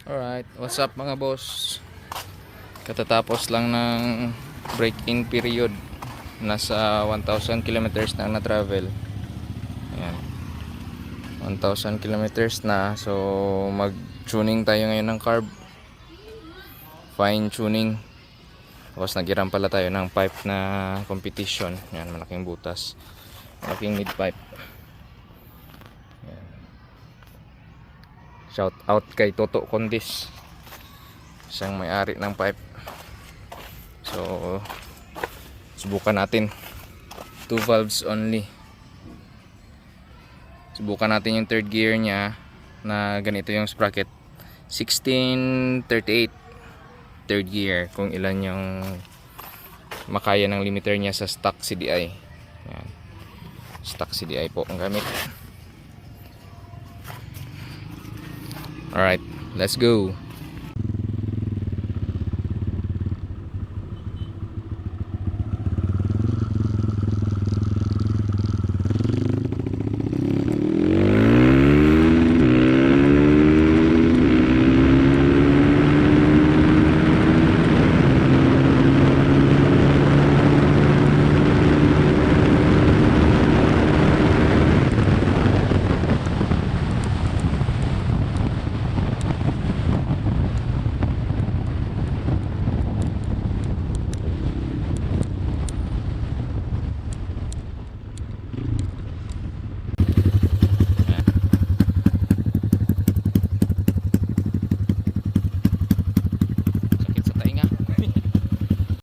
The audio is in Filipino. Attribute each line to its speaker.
Speaker 1: Alright, what's up mga boss? Katatapos lang ng break-in period. Nasa 1,000 kilometers na na-travel. Ayan. 1,000 kilometers na. So, mag-tuning tayo ngayon ng carb. Fine tuning. Tapos nagiram pala tayo ng pipe na competition. Ayan, malaking butas. Malaking mid pipe. Ayan. Shout out kay Toto Condis. Siyang may-ari ng pipe. So, subukan natin. 2 valves only. Subukan natin yung third gear niya na ganito yung sprocket. 1638 third gear, kung ilan yung makaya ng limiter niya sa stock CDI. Yan. Stock CDI po ang gamit. Alright, let's go.